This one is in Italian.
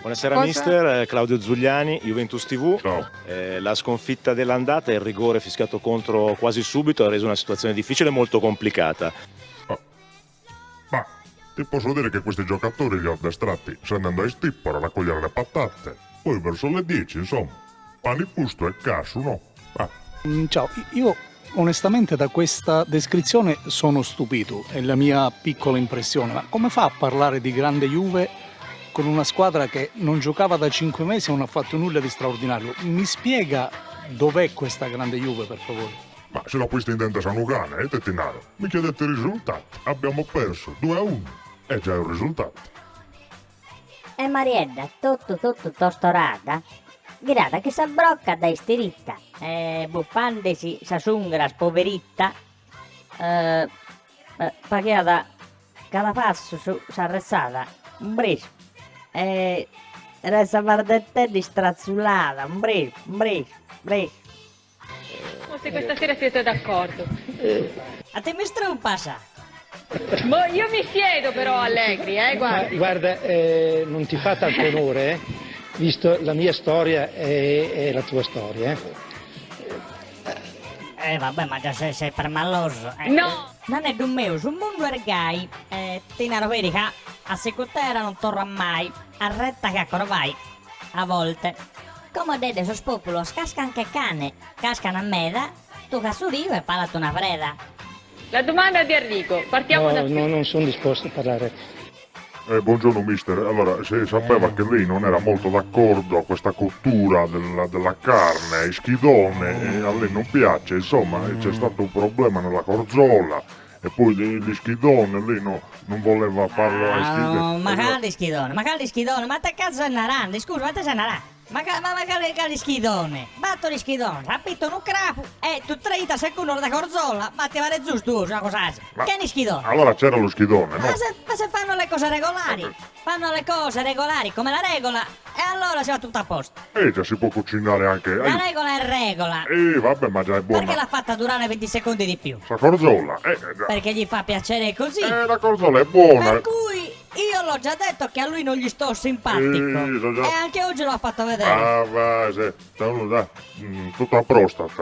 Buonasera Cosa? mister, Claudio Zugliani, Juventus TV. Ciao. La sconfitta dell'andata e il rigore fischiato contro quasi subito ha reso una situazione difficile e molto complicata. Ma ti posso dire che questi giocatori li ho addestrati scendendo ai stippo a raccogliere le patate. Poi verso le 10, insomma. Pani fusto e casu, no? Ciao, io onestamente da questa descrizione sono stupito, è la mia piccola impressione, ma come fa a parlare di grande Juve con una squadra che non giocava da 5 mesi e non ha fatto nulla di straordinario? Mi spiega dov'è questa grande Juve, per favore? Ma se l'acquisti in dente Sanugane, te Tinaro. Mi chiedete i risultati. Abbiamo perso 2-1. È già un risultato. E Mariella, tutto tostorata, grada che s'abbrocca da istiritta, buffandesi sa sungra spoveritta, pagata cada passo su s'arrestata, un brisco, resta pardette di strazzulata, un brisco. Forse questa sera siete d'accordo. A te mi strumpasa. Io mi siedo però Allegri, guarda. Guarda, non ti fa tanto onore, visto la mia storia e la tua storia. Vabbè, ma già sei permaloso. No! Non è d'un meu, sul mondo ergai, Tinaro verica, a secutera non torna mai, a retta che ancora vai, a volte. Come dede sos popolo, casca anche cane, cascano a meda, tu casurivo e parlate una freda. La domanda di Enrico, partiamo da qui. No, non sono disposto a parlare. Buongiorno mister. Allora, se sapeva che lei non era molto d'accordo a questa cottura della carne, il schidone, e a lei non piace, insomma, c'è stato un problema nella corzola. E poi gli schidone, lei non voleva farlo ai schidone. Ma calli schidone, ma te cazzo è narande, scusa, ma te sei narande? Ma calli schidone, batto gli schidone, rapito un crapu, e tu 30 secondi da corzola, ma ti pare giusto, una cosa che ne schidone? Allora c'era lo schidone, no? Ma se fanno le cose regolari, come la regola, e allora si va tutto a posto. Già si può cucinare anche. La regola è regola. Vabbè, ma già è buona. Perché l'ha fatta durare 20 secondi di più? La corzola, Perché gli fa piacere così. la corzola è buona. Per cui io l'ho già detto che a lui non gli sto simpatico. so già. E anche oggi l'ho fatto vedere. Va, tutto a prostata.